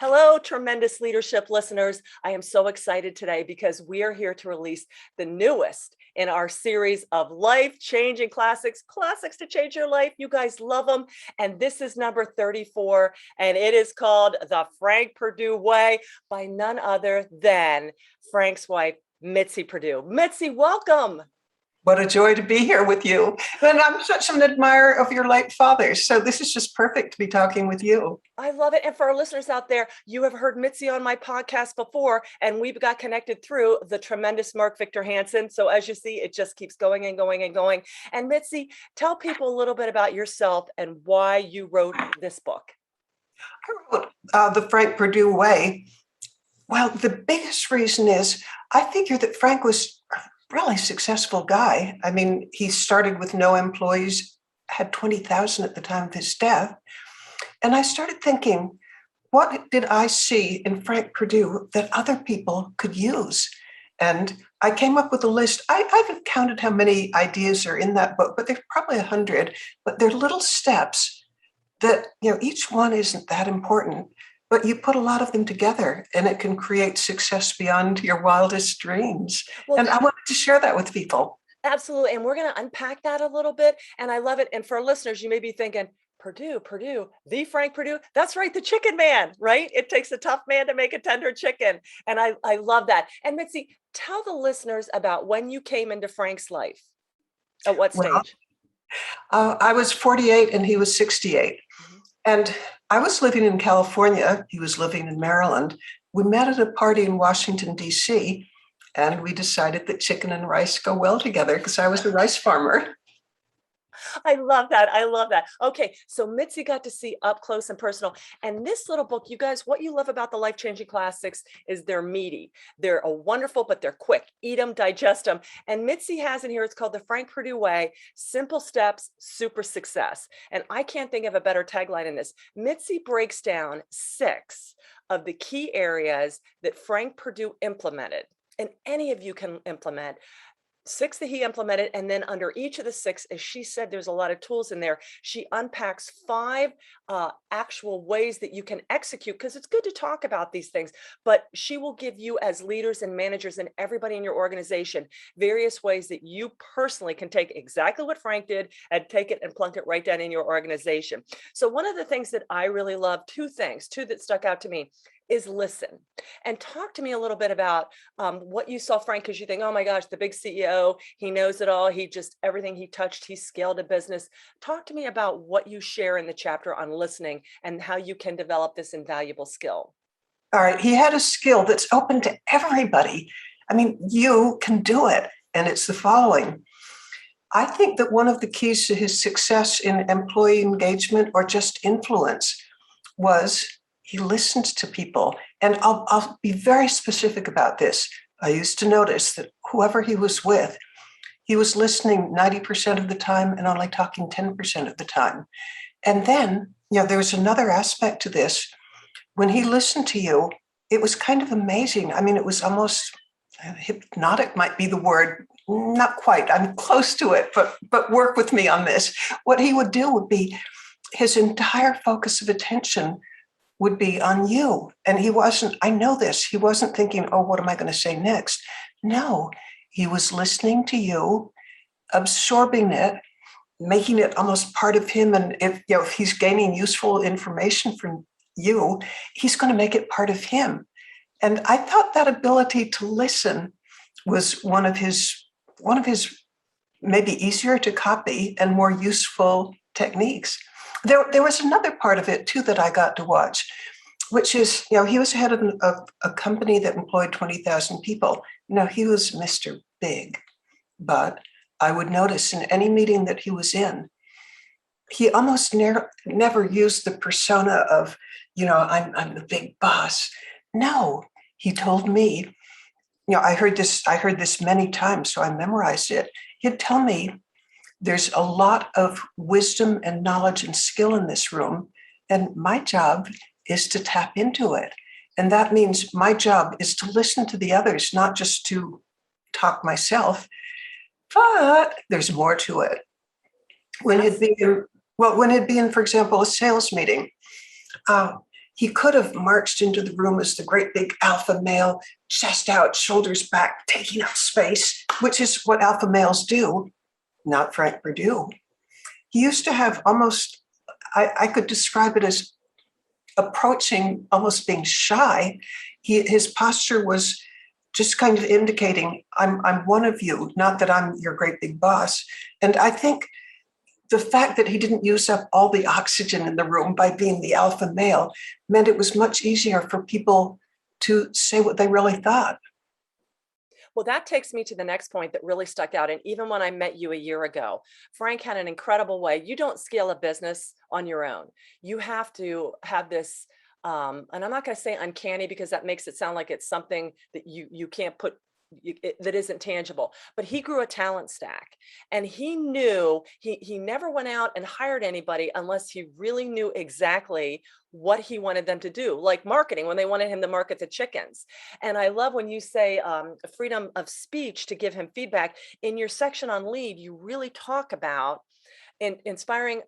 Hello, tremendous leadership listeners. I am so excited today because we are here to release the newest in our series of life-changing classics to change your life. You guys love them. And this is number 34, and it is called The Frank Perdue Way by none other than Frank's wife, Mitzi Perdue. Mitzi, welcome. What a joy to be here with you. And I'm such an admirer of your late father. So this is just perfect to be talking with you. I love it. And for our listeners out there, you have heard Mitzi on my podcast before, and we've got connected through the tremendous Mark Victor Hansen. So as you see, it just keeps going and going and going. And Mitzi, tell people a little bit about yourself and why you wrote this book. I wrote The Frank Perdue Way. Well, the biggest reason is I figure that Frank was really successful guy. I mean, he started with no employees, had 20,000 at the time of his death. And I started thinking, what did I see in Frank Perdue that other people could use? And I came up with a list. I haven't counted how many ideas are in that book, but there's probably 100. But they're little steps that, each one isn't that important, but you put a lot of them together and it can create success beyond your wildest dreams. Well, and I wanted to share that with people. Absolutely. And we're going to unpack that a little bit. And I love it. And for our listeners, you may be thinking, Perdue, the Frank Perdue. That's right. The chicken man, right? It takes a tough man to make a tender chicken. And I love that. And Mitzi, tell the listeners about when you came into Frank's life. At what stage? I was 48 and he was 68. Mm-hmm. And I was living in California. He was living in Maryland. We met at a party in Washington, D.C., and we decided that chicken and rice go well together because I was a rice farmer. I love that. I love that. Okay. So Mitzi got to see up close and personal. And this little book, you guys, what you love about the life-changing classics is they're meaty. They're wonderful, but they're quick. Eat them, digest them. And Mitzi has in here, it's called The Frank Perdue Way, Simple Steps, Super Success. And I can't think of a better tagline in this. Mitzi breaks down 6 of the key areas that Frank Perdue implemented. And any of you can implement 6 that he implemented. And then under each of the 6, as she said, there's a lot of tools in there. She unpacks 5 actual ways that you can execute, because it's good to talk about these things, but she will give you as leaders and managers and everybody in your organization, various ways that you personally can take exactly what Frank did and take it and plunk it right down in your organization. So one of the things that I really love, 2 that stuck out to me, is listen. And talk to me a little bit about what you saw Frank, because you think, oh my gosh, the big CEO, he knows it all. He just, everything he touched, he scaled a business. Talk to me about what you share in the chapter on listening and how you can develop this invaluable skill. All right. He had a skill that's open to everybody. I mean, you can do it. And it's the following. I think that one of the keys to his success in employee engagement or just influence was he listened to people. And I'll be very specific about this. I used to notice that whoever he was with, he was listening 90% of the time and only talking 10% of the time. And then, there was another aspect to this. When he listened to you, it was kind of amazing. I mean, it was almost hypnotic might be the word. Not quite. I'm close to it, but work with me on this. What he would do would be his entire focus of attention would be on you. And he wasn't, I know this, he wasn't thinking, oh, what am I going to say next? No, he was listening to you, absorbing it, making it almost part of him. And if he's gaining useful information from you, he's going to make it part of him. And I thought that ability to listen was one of his maybe easier to copy and more useful techniques. There was another part of it, too, that I got to watch, which is, he was head of a company that employed 20,000 people. He was Mr. Big. But I would notice in any meeting that he was in, he almost never used the persona of, I'm the big boss. No, he told me, I heard this many times, so I memorized it. He'd tell me, there's a lot of wisdom and knowledge and skill in this room, and my job is to tap into it. And that means my job is to listen to the others, not just to talk myself, but there's more to it. When it'd be in, for example, a sales meeting, He could have marched into the room as the great big alpha male, chest out, shoulders back, taking up space, which is what alpha males do, not Frank Perdue. He used to have almost, I could describe it as approaching, almost being shy. His posture was just kind of indicating, I'm one of you, not that I'm your great big boss. And I think the fact that he didn't use up all the oxygen in the room by being the alpha male meant it was much easier for people to say what they really thought. Well, that takes me to the next point that really stuck out. And even when I met you a year ago, Frank had an incredible way. You don't scale a business on your own. You have to have this, and I'm not going to say uncanny because that makes it sound like it's something that you can't put that isn't tangible, but he grew a talent stack, and he knew he never went out and hired anybody unless he really knew exactly what he wanted them to do, like marketing, when they wanted him to market the chickens. And I love when you say freedom of speech to give him feedback. In your section on lead, you really talk about inspiring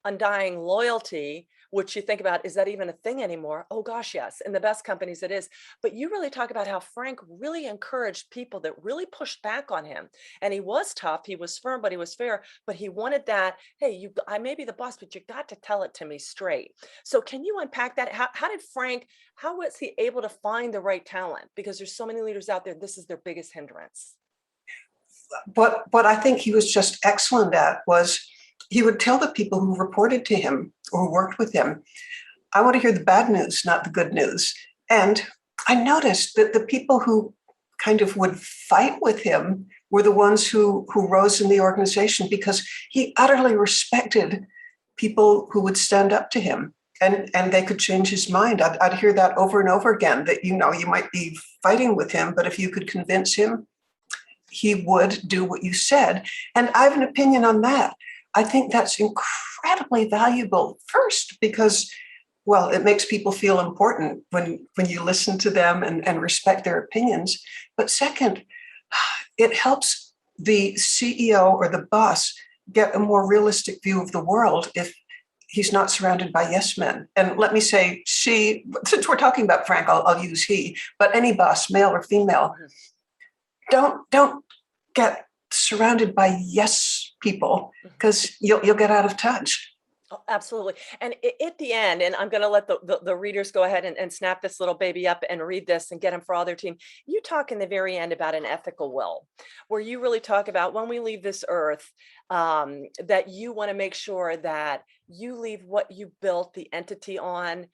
undying loyalty, which you think about, is that even a thing anymore? Oh gosh, yes. In the best companies it is. But you really talk about how Frank really encouraged people that really pushed back on him. And he was tough, he was firm, but he was fair. But he wanted that, hey, I may be the boss, but you got to tell it to me straight. So can you unpack that? How did Frank, how was he able to find the right talent? Because there's so many leaders out there, this is their biggest hindrance. What I think he was just excellent at was he would tell the people who reported to him or who worked with him, I want to hear the bad news, not the good news. And I noticed that the people who kind of would fight with him were the ones who rose in the organization, because he utterly respected people who would stand up to him, and they could change his mind. I'd hear that over and over again, that, you might be fighting with him, but if you could convince him, he would do what you said. And I have an opinion on that. I think that's incredibly valuable. First, because, well, it makes people feel important when you listen to them and respect their opinions. But second, it helps the CEO or the boss get a more realistic view of the world if he's not surrounded by yes men. And let me say since we're talking about Frank, I'll use he, but any boss, male or female, don't get surrounded by yes people, because you'll get out of touch. Oh, absolutely. And at the end, and I'm going to let the readers go ahead and snap this little baby up and read this and get them for all their team. You talk in the very end about an ethical will, where you really talk about when we leave this earth, that you want to make sure that you leave what you built the entity on.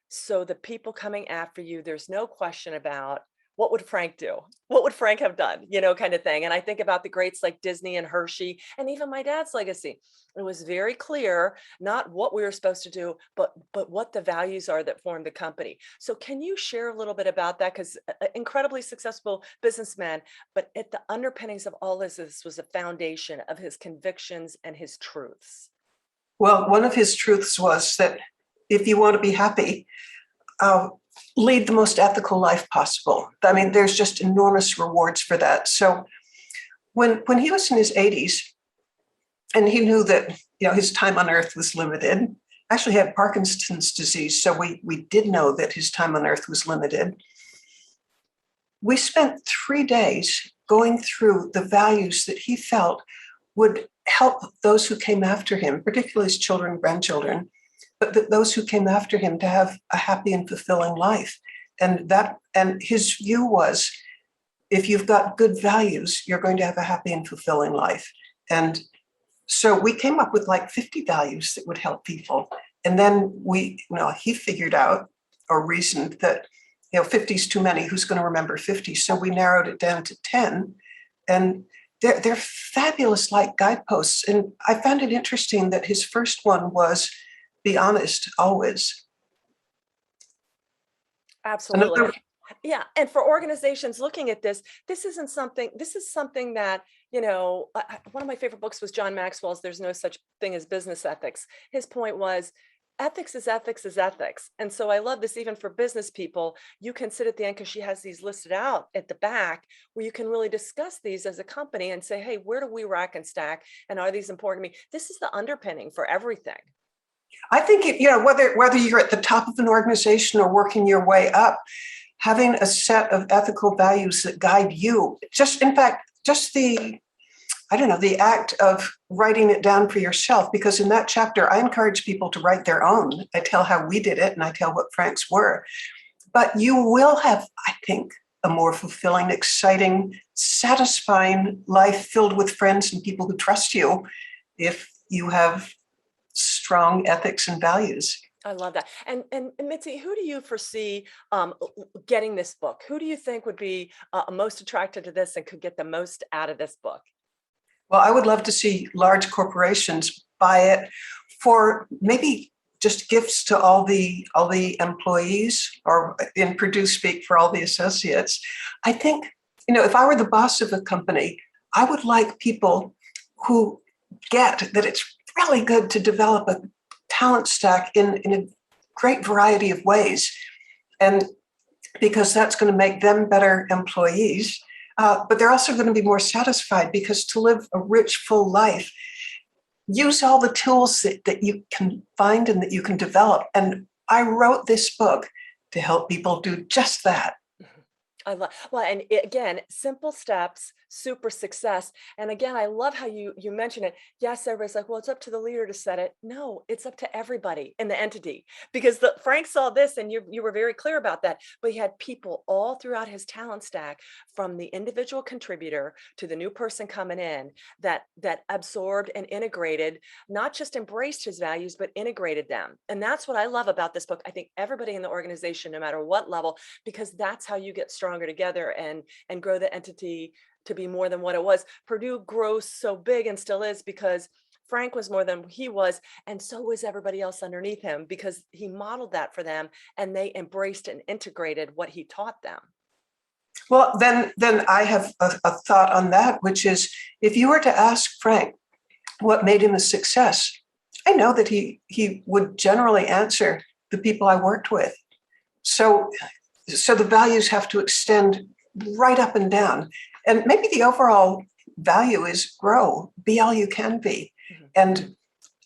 So the people coming after you, there's no question about, what would Frank do? What would Frank have done? Kind of thing. And I think about the greats like Disney and Hershey, and even my dad's legacy. It was very clear, not what we were supposed to do, but what the values are that form the company. So can you share a little bit about that? Because incredibly successful businessman, but at the underpinnings of all this was a foundation of his convictions and his truths. Well, one of his truths was that if you want to be happy, lead the most ethical life possible. I mean, there's just enormous rewards for that. So when he was in his 80s, and he knew that his time on earth was limited, actually had Parkinson's disease, so we did know that his time on earth was limited. We spent 3 days going through the values that he felt would help those who came after him, particularly his children and grandchildren, but those who came after him, to have a happy and fulfilling life. And his view was, if you've got good values, you're going to have a happy and fulfilling life. And so we came up with like 50 values that would help people. And then he figured out or reasoned that 50 is too many. Who's going to remember 50? So we narrowed it down to 10. And they're fabulous, like guideposts. And I found it interesting that his first one was, be honest always. Absolutely. Yeah. And for organizations looking at this is something that, one of my favorite books was John Maxwell's There's No Such Thing as Business Ethics. His point was, ethics is ethics is ethics. And so I love this even for business people. You can sit at the end, because she has these listed out at the back, where you can really discuss these as a company and say, hey, where do we rack and stack? And are these important to me? This is the underpinning for everything. I think whether you're at the top of an organization or working your way up, having a set of ethical values that guide you, in fact, just the act of writing it down for yourself, because in that chapter, I encourage people to write their own. I tell how we did it and I tell what Frank's were. But you will have, I think, a more fulfilling, exciting, satisfying life filled with friends and people who trust you if you have strong ethics and values. I love that. And Mitzi, who do you foresee getting this book? Who do you think would be most attracted to this and could get the most out of this book? Well, I would love to see large corporations buy it for maybe just gifts to all the employees, or in Perdue speak, for all the associates. I think, if I were the boss of a company, I would like people who get that it's really good to develop a talent stack in a great variety of ways. And because that's going to make them better employees, but they're also going to be more satisfied, because to live a rich, full life, use all the tools that you can find and that you can develop. And I wrote this book to help people do just that. And again, simple steps, super success. And again, I love how you mention it. Yes, everybody's like, well, it's up to the leader to set it. No, it's up to everybody in the entity, because Frank saw this, and you were very clear about that. But he had people all throughout his talent stack, from the individual contributor to the new person coming in, that absorbed and integrated, not just embraced his values, but integrated them. And that's what I love about this book. I think everybody in the organization, no matter what level, because that's how you get stronger together and grow the entity to be more than what it was. Perdue grows so big and still is because Frank was more than he was, and so was everybody else underneath him, because he modeled that for them and they embraced and integrated what he taught them. Well, then I have a thought on that, which is, if you were to ask Frank what made him a success, I know that he would generally answer the people I worked with. So the values have to extend right up and down. And maybe the overall value is grow, be all you can be. Mm-hmm. And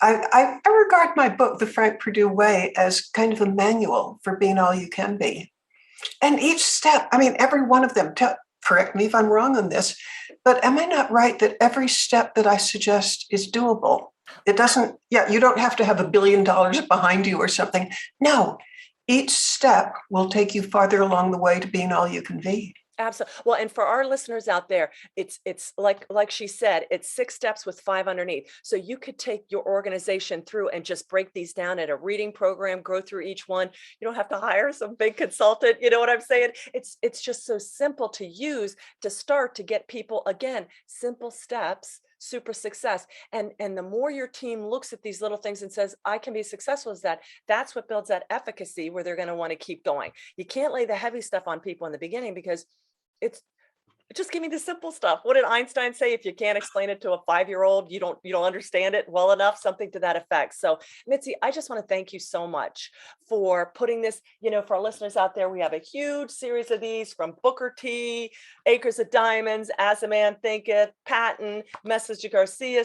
I regard my book, The Frank Perdue Way, as kind of a manual for being all you can be. And each step, every one of them, correct me if I'm wrong on this, but am I not right that every step that I suggest is doable? It doesn't, you don't have to have $1 billion behind you or something. No, each step will take you farther along the way to being all you can be. Absolutely. Well, and for our listeners out there, it's like she said, it's 6 steps with 5 underneath. So you could take your organization through and just break these down at a reading program, go through each one. You don't have to hire some big consultant. You know what I'm saying? It's just so simple to use to start, to get people, again, simple steps, super success. And the more your team looks at these little things and says, I can be successful as that's what builds that efficacy, where they're going to want to keep going. You can't lay the heavy stuff on people in the beginning, because it's just give me the simple stuff. What did Einstein say? If you can't explain it to a 5-year-old, you don't understand it well enough, something to that effect. So Mitzi, I just want to thank you so much for putting this, for our listeners out there. We have a huge series of these, from Booker T, Acres of Diamonds, As a Man Thinketh, Patton, Message to Garcia,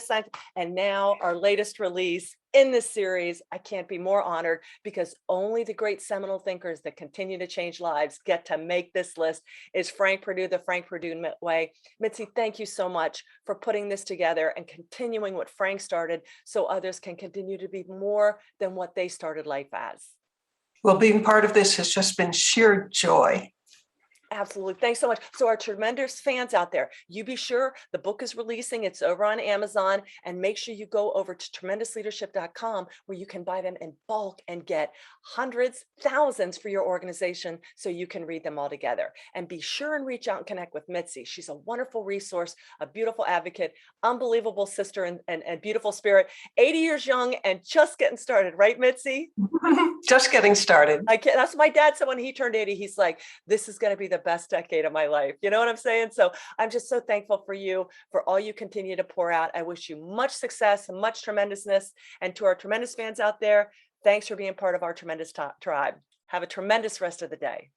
and now our latest release in this series. I can't be more honored, because only the great seminal thinkers that continue to change lives get to make this list. Is Frank Perdue, The Frank Perdue Way. Mitzi, thank you so much for putting this together and continuing what Frank started, so others can continue to be more than what they started life as. Well, being part of this has just been sheer joy. Absolutely. Thanks so much. So our tremendous fans out there, you be sure the book is releasing. It's over on Amazon, and make sure you go over to tremendousleadership.com, where you can buy them in bulk and get hundreds, thousands for your organization, so you can read them all together. And be sure and reach out and connect with Mitzi. She's a wonderful resource, a beautiful advocate, unbelievable sister, and beautiful spirit, 80 years young and just getting started. Right, Mitzi? Just getting started. That's what my dad said when he turned 80. He's like, this is going to be the best decade of my life. You know what I'm saying? So I'm just so thankful for you, for all you continue to pour out. I wish you much success and much tremendousness. And to our tremendous fans out there, thanks for being part of our tremendous tribe. Have a tremendous rest of the day.